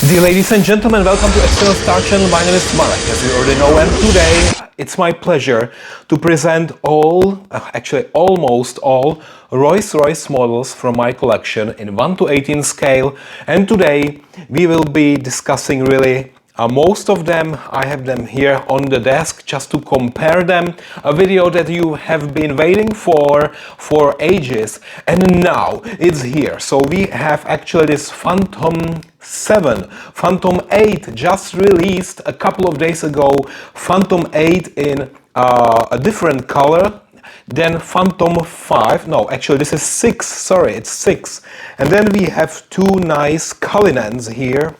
Dear ladies and gentlemen, welcome to External Star Channel. My name is Marek, as you already know, and today it's my pleasure to present almost all Rolls Royce models from my collection in 1:18 scale. And today we will be discussing really most of them. I have them here on the desk just to compare them. A video that you have been waiting for ages, and now it's here. So we have actually this Phantom 7, Phantom 8 just released a couple of days ago, Phantom 8 in a different color, then Phantom 5, no, actually this is 6, sorry, it's 6, and then we have two nice Cullinans here.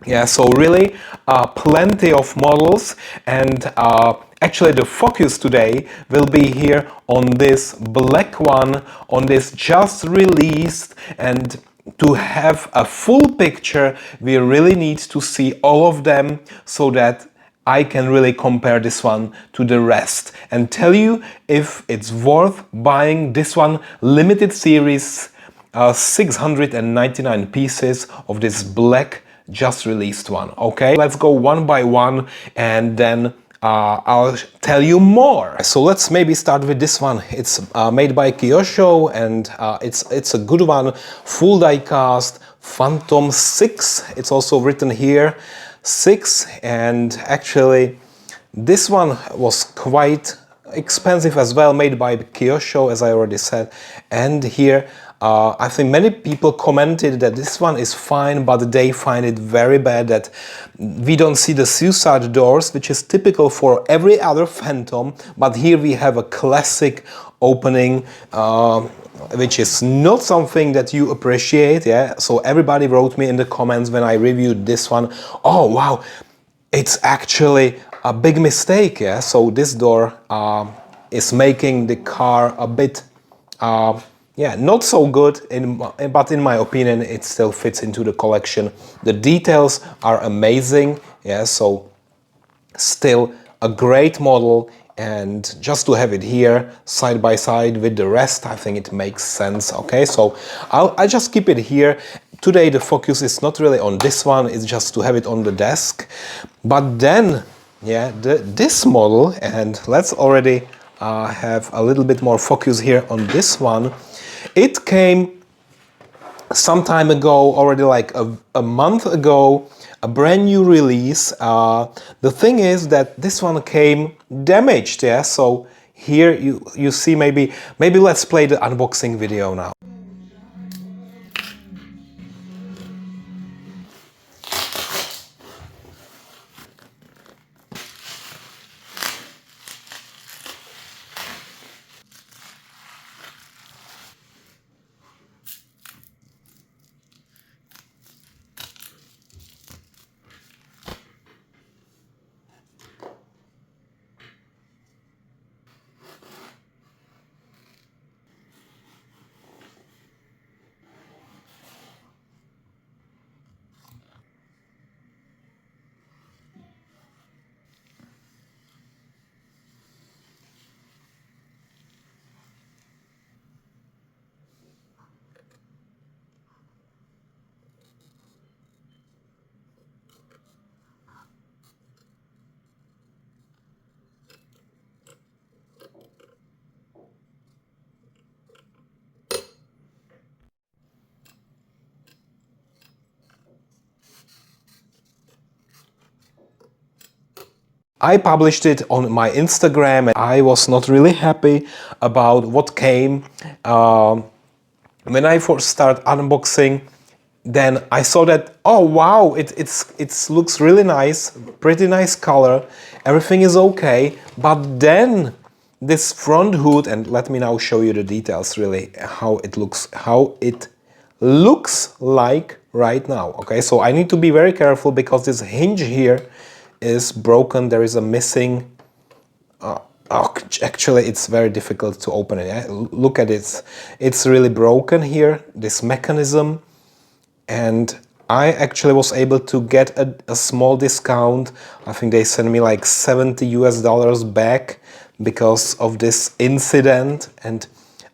Yeah, so really plenty of models, and actually the focus today will be here on this black one, on this just released. And to have a full picture we really need to see all of them so that I can really compare this one to the rest and tell you if it's worth buying this one. Limited series, 699 pieces of this black just released one. Okay, let's go one by one and then I'll tell you more. So let's maybe start with this one. It's made by Kyosho, and it's a good one. Full die cast, Phantom 6. It's also written here 6, and actually this one was quite expensive as well, made by Kyosho, as I already said. And here I think many people commented that this one is fine, but they find it very bad that we don't see the suicide doors, which is typical for every other Phantom, but here we have a classic opening, which is not something that you appreciate. Yeah, so everybody wrote me in the comments when I reviewed this one, oh wow, it's actually a big mistake. Yeah, so this door is making the car a bit yeah, not so good, but in my opinion it still fits into the collection. The details are amazing. Yeah, so still a great model, and just to have it here side by side with the rest, I think it makes sense. Okay, so I'll just keep it here. Today the focus is not really on this one, it's just to have it on the desk. But then, yeah, this model, and let's already have a little bit more focus here on this one. It came some time ago, already like a month ago, a brand new release. The thing is that this one came damaged. Yeah, so here you see, maybe let's play the unboxing video now. I published it on my Instagram, and I was not really happy about what came. When I first started unboxing, then I saw that, oh wow, it looks really nice, pretty nice color, everything is okay, but then this front hood, and let me now show you the details really, how it looks like right now. Okay, so I need to be very careful because this hinge here is broken. There is a missing actually it's very difficult to open it. Yeah? Look at it, it's really broken here, this mechanism, and I actually was able to get a small discount. I think they sent me like $70 US back because of this incident, and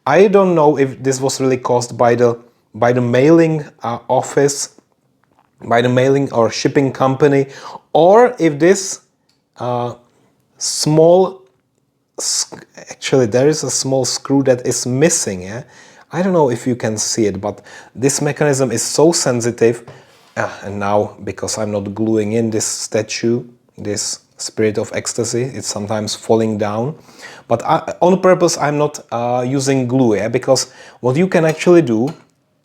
I don't know if this was really caused by the mailing office, by the mailing or shipping company, or if this small, actually there is a small screw that is missing. Yeah, I don't know if you can see it, but this mechanism is so sensitive. And now, because I'm not gluing in this statue, this Spirit of Ecstasy, it's sometimes falling down. But on purpose, I'm not using glue, yeah? Because what you can actually do,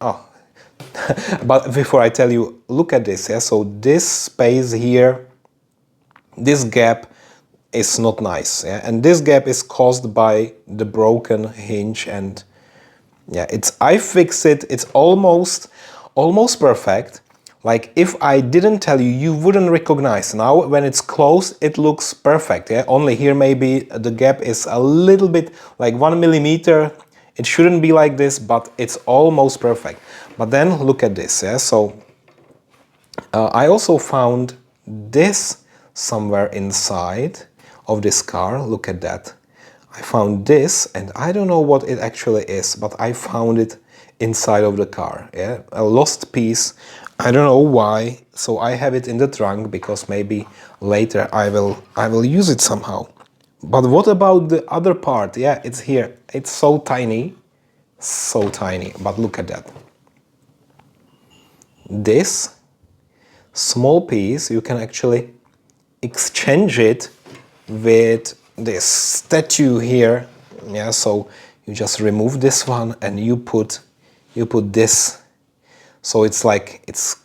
but before I tell you, look at this, yeah? So this space here, this gap is not nice, yeah? And this gap is caused by the broken hinge, and yeah, I fixed it, it's almost perfect. Like, if I didn't tell you, you wouldn't recognize. Now, when it's closed, it looks perfect, yeah? Only here maybe the gap is a little bit, like 1 millimeter. It shouldn't be like this, but it's almost perfect. But then, look at this, yeah? So, I also found this somewhere inside of this car. Look at that. I found this, and I don't know what it actually is, but I found it inside of the car, yeah? A lost piece. I don't know why, so I have it in the trunk because maybe later I will use it somehow. But what about the other part? Yeah, it's here. It's so tiny, but look at that. This small piece, you can actually exchange it with this statue here. Yeah, so you just remove this one and you put this. So it's like it's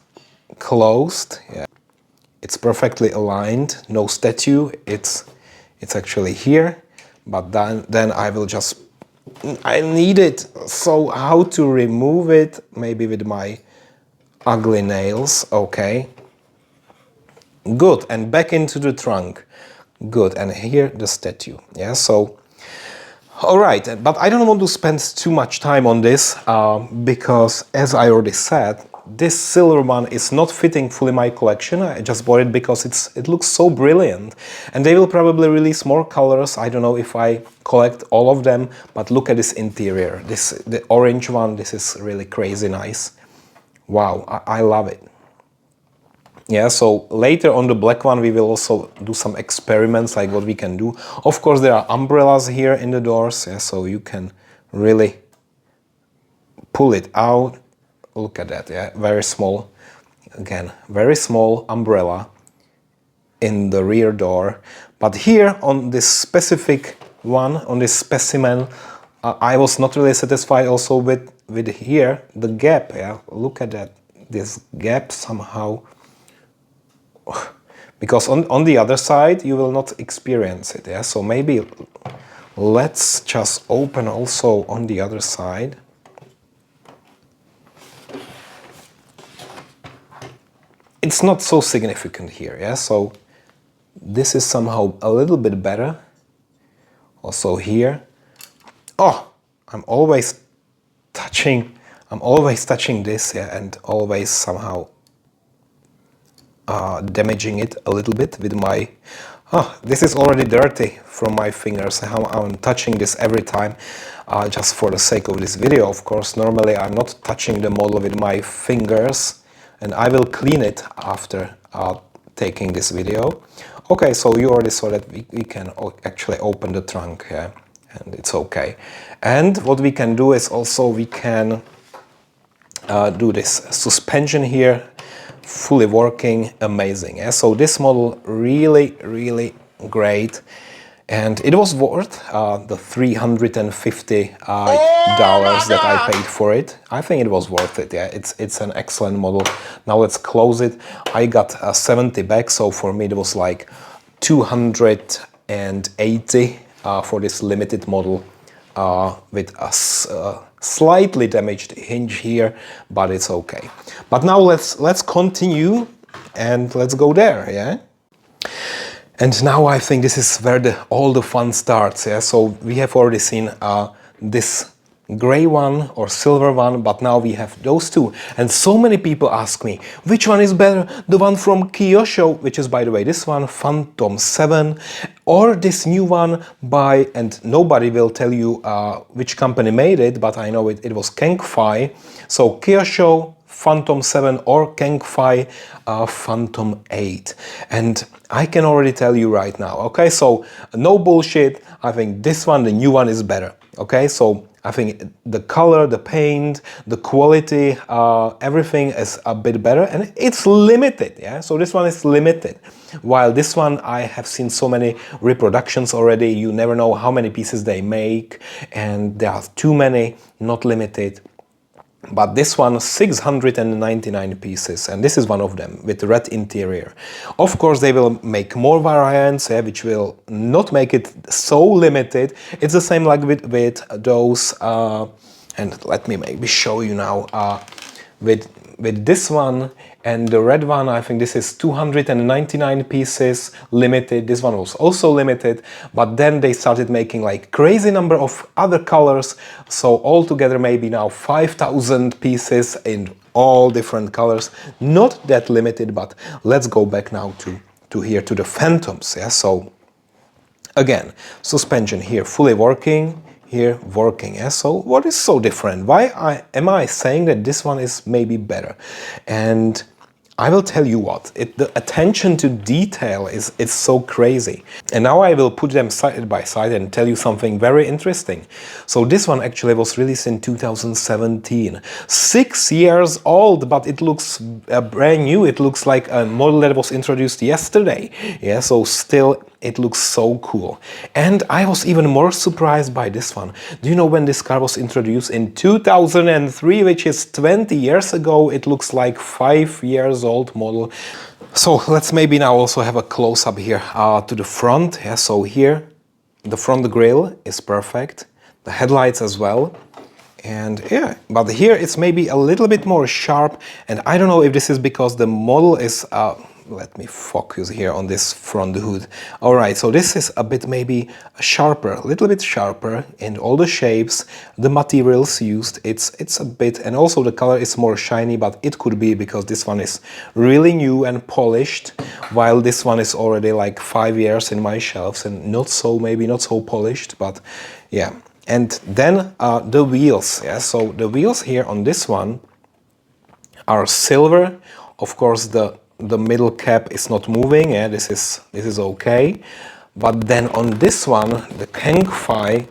closed. Yeah, it's perfectly aligned. No statue. It's actually here. But then I will just, I need it. So how to remove it? Maybe with my ugly nails. Okay. Good. And back into the trunk. Good. And here the statue. Yeah. So. All right, but I don't want to spend too much time on this because, as I already said, this silver one is not fitting fully my collection. I just bought it because it looks so brilliant, and they will probably release more colors. I don't know if I collect all of them, but look at this interior. The orange one. This is really crazy nice. Wow, I love it. Yeah, so later on the black one we will also do some experiments, like what we can do. Of course there are umbrellas here in the doors, yeah, so you can really pull it out. Look at that, yeah, very small, again, very small umbrella in the rear door. But here on this specific one, on this specimen, I was not really satisfied also with here, the gap, yeah, look at that, this gap somehow. Because on the other side you will not experience it, yeah? So maybe let's just open also on the other side. It's not so significant here, yeah? So this is somehow a little bit better. Also here. Oh, I'm always touching this, yeah, and always somehow damaging it a little bit with my... this is already dirty from my fingers. I'm touching this every time, just for the sake of this video, of course. Normally I'm not touching the model with my fingers, and I will clean it after taking this video. Okay, so you already saw that we can actually open the trunk, yeah, and it's okay. And what we can do is also we can do this suspension here, fully working, amazing. Yeah? So this model really great, and it was worth the $350 that I paid for it. I think it was worth it. Yeah, it's an excellent model. Now let's close it. I got 70 back, so for me it was like 280 for this limited model with a slightly damaged hinge here, but it's okay. But now let's continue and let's go there, yeah? And now I think this is where all the fun starts, yeah? So we have already seen this gray one or silver one, but now we have those two. And so many people ask me, which one is better? The one from Kyosho, which is, by the way, this one, Phantom 7, or this new one by, and nobody will tell you which company made it, but I know it was Kengfai. So Kyosho Phantom 7 or Kengfai Phantom 8. And I can already tell you right now, okay, so no bullshit, I think this one, the new one, is better, okay, so I think the color, the paint, the quality, everything is a bit better, and it's limited, yeah, so this one is limited. While this one, I have seen so many reproductions already, you never know how many pieces they make, and there are too many, not limited. But this one, 699 pieces, and this is one of them with red interior. Of course, they will make more variants, which will not make it so limited. It's the same like with those, and let me maybe show you now, with this one and the red one. I think this is 299 pieces, limited. This one was also limited, but then they started making like crazy number of other colors, so altogether maybe now 5,000 pieces in all different colors. Not that limited, but let's go back now to here to the Phantoms. Yeah, so again, suspension here fully working, here working. Yeah? So what is so different? Why am I saying that this one is maybe better? And I will tell you what, the attention to detail is so crazy. And now I will put them side by side and tell you something very interesting. So this one actually was released in 2017. 6 years old, but it looks brand new. It looks like a model that was introduced yesterday. Yeah, so still it looks so cool. And I was even more surprised by this one. Do you know when this car was introduced? In 2003, which is 20 years ago. It looks like 5 years old model. So let's maybe now also have a close-up here to the front. Yeah, so here the front grille is perfect, the headlights as well. And yeah, but here it's maybe a little bit more sharp, and I don't know if this is because the model is let me focus here on this front hood. All right, so this is a bit maybe sharper, a little bit sharper in all the shapes, the materials used, it's a bit, and also the color is more shiny, but it could be because this one is really new and polished, while this one is already like 5 years in my shelves and not so, maybe not so polished, but yeah. And then the wheels, yeah, so the wheels here on this one are silver. Of course, the middle cap is not moving, yeah, this is okay. But then on this one, the Kengfai,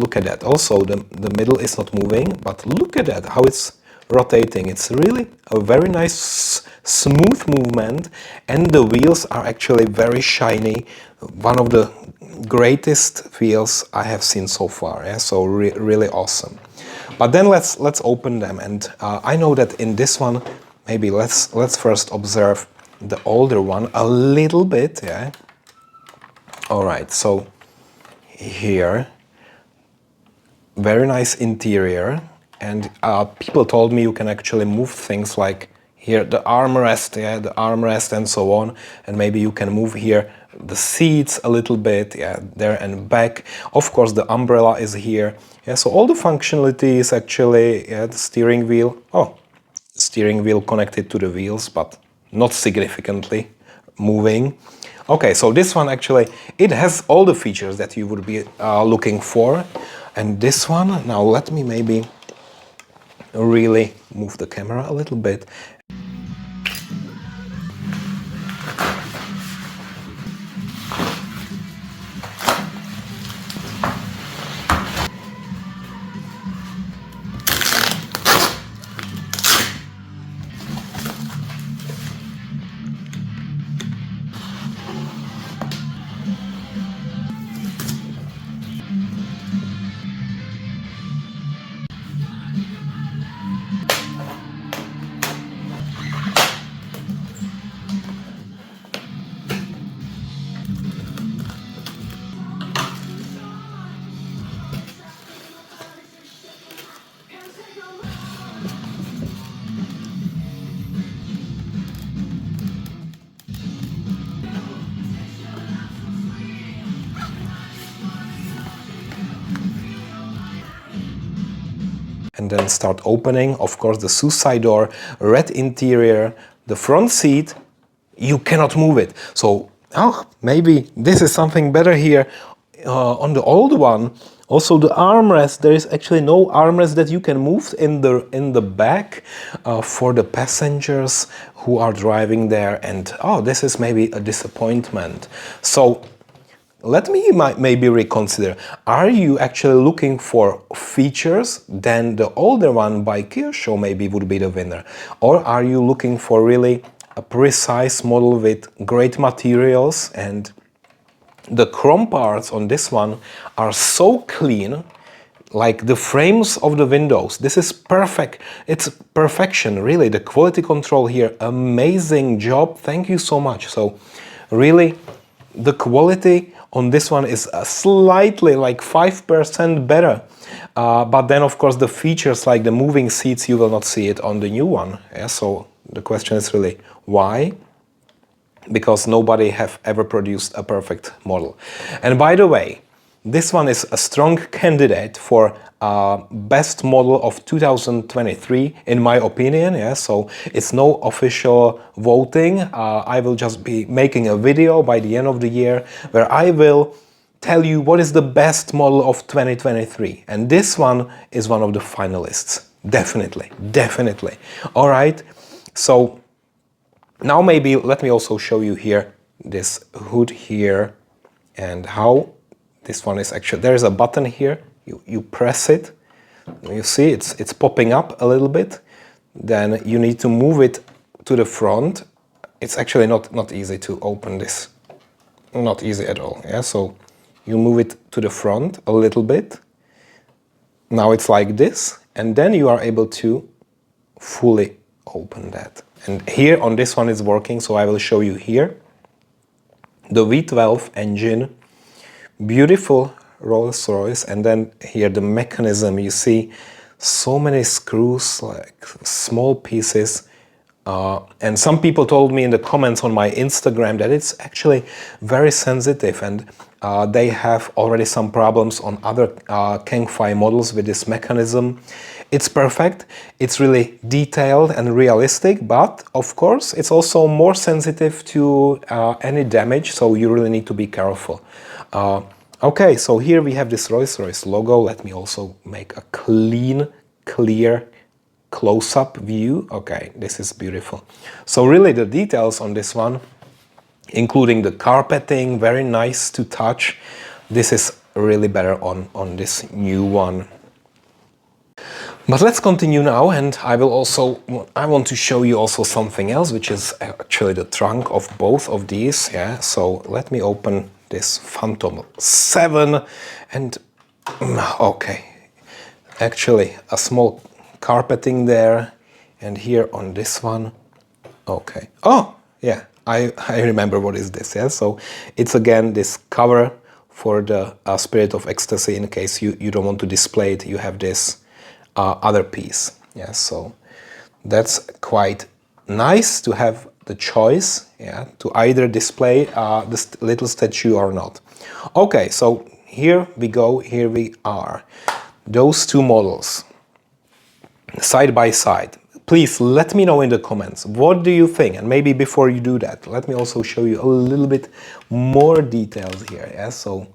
look at that. Also, the middle is not moving, but look at that, how it's rotating. It's really a very nice, smooth movement, and the wheels are actually very shiny. One of the greatest wheels I have seen so far, yeah, so really awesome. But then let's open them, and I know that in this one, maybe let's first observe the older one a little bit, yeah. All right, so here, very nice interior, and people told me you can actually move things like here the armrest, yeah, the armrest and so on, and maybe you can move here the seats a little bit, yeah, there and back. Of course, the umbrella is here, yeah. So all the functionality is actually, yeah, the steering wheel. Oh, steering wheel connected to the wheels, but not significantly moving. Okay, so this one actually, it has all the features that you would be looking for. And this one, now let me maybe really move the camera a little bit. And then start opening. Of course, the suicide door, red interior, the front seat, you cannot move it. So maybe this is something better here on the old one. Also the armrest, there is actually no armrest that you can move in the back for the passengers who are driving there, and oh, this is maybe a disappointment. So let me maybe reconsider. Are you actually looking for features? Then the older one by Kyosho maybe would be the winner. Or are you looking for really a precise model with great materials, and the chrome parts on this one are so clean, like the frames of the windows. This is perfect. It's perfection, really. The quality control here, amazing job. Thank you so much. So really, the quality on this one is slightly like 5% better. But then, of course, the features like the moving seats, you will not see it on the new one. Yeah, so the question is really, why? Because nobody have ever produced a perfect model. And by the way, this one is a strong candidate for best model of 2023, in my opinion. Yeah, so it's no official voting. I will just be making a video by the end of the year where I will tell you what is the best model of 2023. And this one is one of the finalists. Definitely, definitely. All right, so now maybe let me also show you here this hood here and how this one is actually, there is a button here, you press it, you see it's popping up a little bit, then you need to move it to the front. It's actually not easy to open this, not easy at all. Yeah, so you move it to the front a little bit, now it's like this, and then you are able to fully open that. And here on this one is working, so I will show you here. The V12 engine, beautiful Rolls Royce, and then here the mechanism, you see so many screws, like small pieces. And some people told me in the comments on my Instagram that it's actually very sensitive, and they have already some problems on other Kengfai models with this mechanism. It's perfect, it's really detailed and realistic, but of course it's also more sensitive to any damage, so you really need to be careful. Okay, so here we have this Rolls Royce logo. Let me also make a clean, clear close-up view. Okay, this is beautiful. So really the details on this one, including the carpeting, very nice to touch. This is really better on this new one. But let's continue now, and I want to show you also something else, which is actually the trunk of both of these. Yeah, so let me open this Phantom 7, and okay, actually a small carpeting there, and here on this one, okay, oh yeah, I remember what is this. Yeah, so it's again this cover for the Spirit of Ecstasy. In case you don't want to display it, you have this other piece. Yeah, so that's quite nice to have the choice, yeah, to either display this little statue or not. Okay, so here we go, here we are. Those two models, side by side. Please let me know in the comments, what do you think? And maybe before you do that, let me also show you a little bit more details here. Yeah, so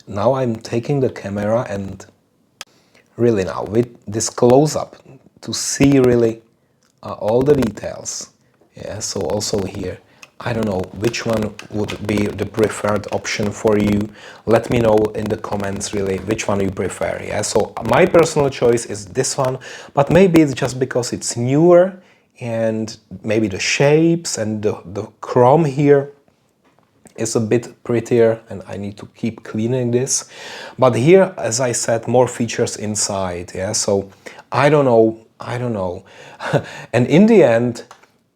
now I'm taking the camera and really now with this close-up to see really all the details. Yeah, so also here, I don't know which one would be the preferred option for you. Let me know in the comments really which one you prefer. Yeah, so my personal choice is this one, but maybe it's just because it's newer and maybe the shapes and the chrome here is a bit prettier, and I need to keep cleaning this. But here, as I said, more features inside. Yeah, so I don't know. And in the end,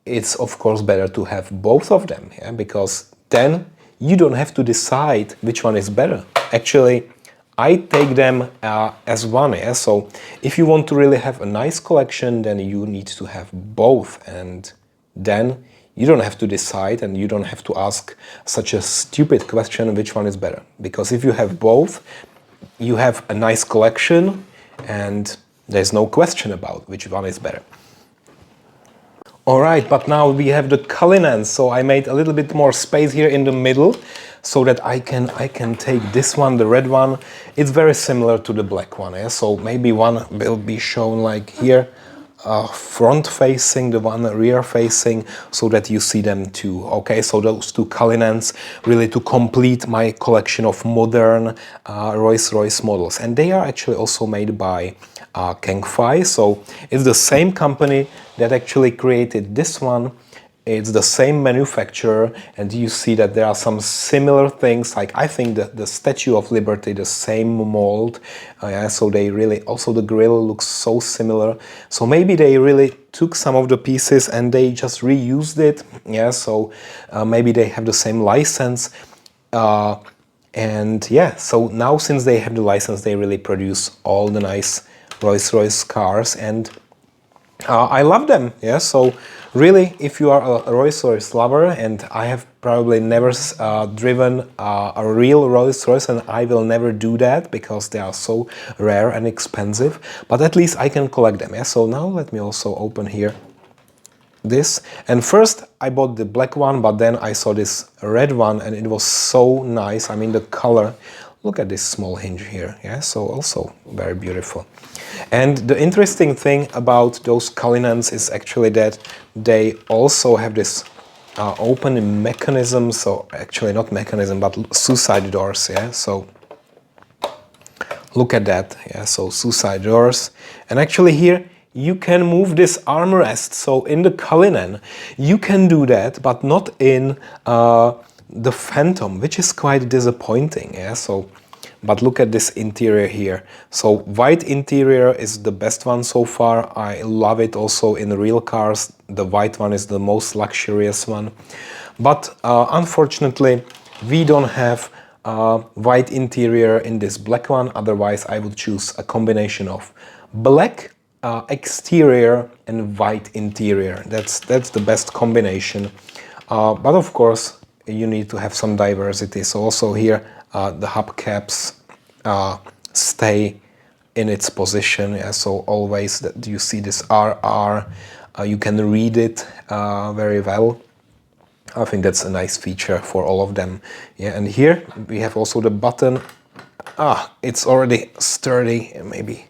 it's of course better to have both of them, yeah, because then you don't have to decide which one is better. Actually, I take them as one. Yeah? So if you want to really have a nice collection, then you need to have both, and then you don't have to decide, and you don't have to ask such a stupid question which one is better. Because if you have both, you have a nice collection, and there's no question about which one is better. Alright, but now we have the Cullinan, so I made a little bit more space here in the middle. so that I can take this one, the red one. It's very similar to the black one, yeah? So maybe one will be shown like here, front facing, the one rear facing, so that you see them too. Okay, so those two Cullinans really to complete my collection of modern Rolls Royce models, and they are actually also made by Kengfai. So it's the same company that actually created this one. It's the same manufacturer, and you see that there are some similar things, like I think the Statue of Liberty, the same mold, yeah, so they really, also the grille looks so similar, so maybe they really took some of the pieces and they just reused it, yeah, so maybe they have the same license, and yeah, so now since they have the license, they really produce all the nice Rolls-Royce cars, and I love them, yeah, so really, if you are a Rolls-Royce lover, and I have probably never driven a real Rolls-Royce, and I will never do that because they are so rare and expensive, but at least I can collect them, yeah, so now let me also open here this, and first I bought the black one, but then I saw this red one, and it was so nice. I mean, the color, look at this small hinge here, yeah, so also very beautiful. And the interesting thing about those Cullinans is actually that they also have this open mechanism, so actually not mechanism, but suicide doors, yeah, so look at that, yeah, so suicide doors, and actually here you can move this armrest, so in the Cullinan you can do that, but not in the Phantom, which is quite disappointing, yeah, so but look at this interior here. So white interior is the best one so far. I love it also in real cars. The white one is the most luxurious one. But unfortunately, we don't have white interior in this black one. Otherwise, I would choose a combination of black exterior and white interior. That's the best combination. But of course, you need to have some diversity. So also here, the hubcaps stay in its position, yeah, so always that you see this RR, you can read it very well. I think that's a nice feature for all of them, yeah, and here we have also the button. It's already sturdy, maybe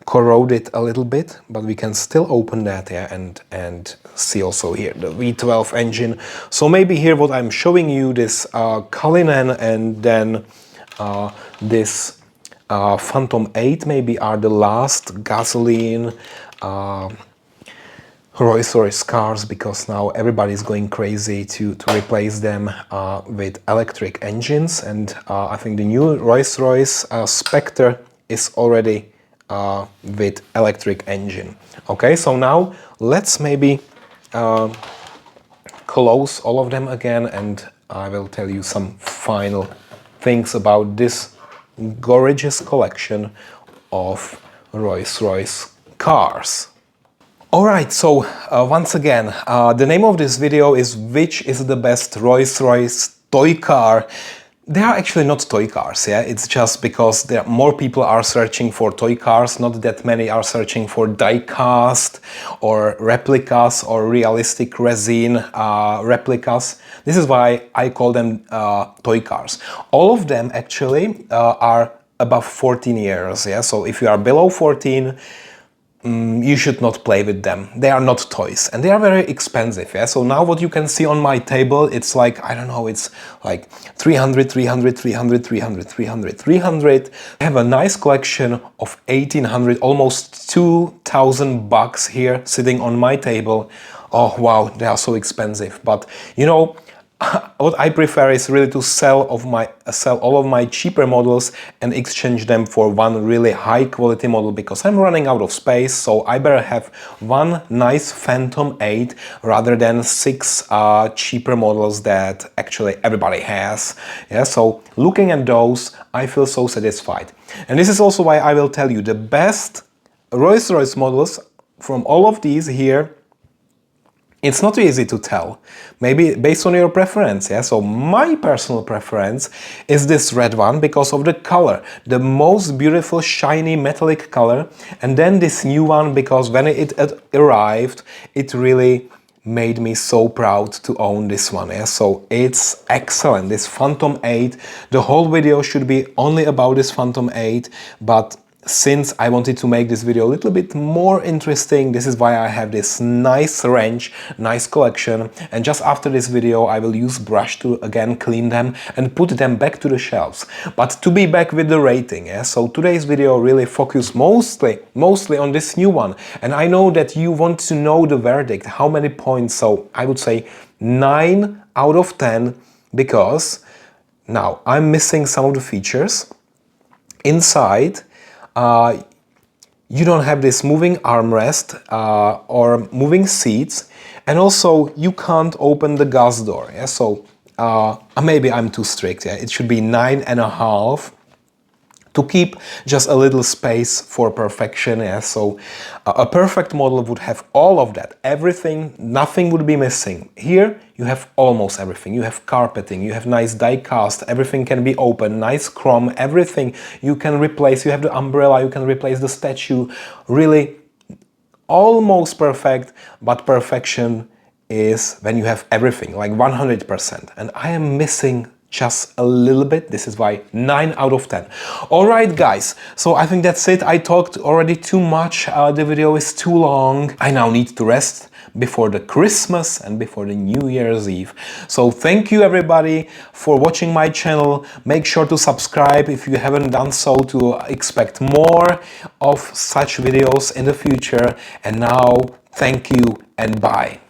corroded a little bit, but we can still open that, yeah, and see also here the V12 engine. So maybe here what I'm showing you, this Cullinan and then this Phantom 8 maybe are the last gasoline Rolls Royce cars, because now everybody's going crazy to replace them with electric engines, and I think the new Rolls Royce Spectre is already with electric engine. Okay, so now let's maybe close all of them again, and I will tell you some final things about this gorgeous collection of Rolls Royce cars. Alright, so once again, the name of this video is which is the best Rolls Royce toy car. They are actually not toy cars, yeah, it's just because more people are searching for toy cars, not that many are searching for die-cast or replicas or realistic resin replicas. This is why I call them toy cars. All of them actually are above 14 years, yeah, so if you are below 14, you should not play with them. They are not toys, and they are very expensive, yeah? So now what you can see on my table, it's like, I don't know, it's like 300, 300, 300, 300, 300, 300. I have a nice collection of 1800, almost 2000 bucks here sitting on my table. Oh wow, they are so expensive, but you know, what I prefer is really to sell all of my cheaper models and exchange them for one really high quality model, because I'm running out of space, so I better have one nice Phantom 8 rather than 6 cheaper models that actually everybody has. Yeah, so looking at those, I feel so satisfied. And this is also why I will tell you the best Rolls Royce models from all of these here. It's not easy to tell, maybe based on your preference, yeah? So my personal preference is this red one because of the color, the most beautiful shiny metallic color, and then this new one because when it arrived, it really made me so proud to own this one. Yeah? So it's excellent, this Phantom 8. The whole video should be only about this Phantom 8, but since I wanted to make this video a little bit more interesting, this is why I have this nice range, nice collection, and just after this video I will use brush to again clean them and put them back to the shelves. But to be back with the rating, yeah? So today's video really focused mostly on this new one, and I know that you want to know the verdict, how many points, so I would say 9 out of 10, because now I'm missing some of the features. Inside, you don't have this moving armrest or moving seats, and also you can't open the gas door. Yeah? So maybe I'm too strict. Yeah? It should be 9.5 to keep just a little space for perfection. Yeah? So a perfect model would have all of that, everything, nothing would be missing. Here you have almost everything. You have carpeting, you have nice die cast, everything can be open, nice chrome, everything you can replace. You have the umbrella, you can replace the statue. Really almost perfect, but perfection is when you have everything, like 100%. And I am missing just a little bit. This is why 9 out of 10. All right, guys. So I think that's it. I talked already too much. The video is too long. I now need to rest before the Christmas and before the New Year's Eve. So thank you everybody for watching my channel. Make sure to subscribe if you haven't done so to expect more of such videos in the future. And now, thank you and bye.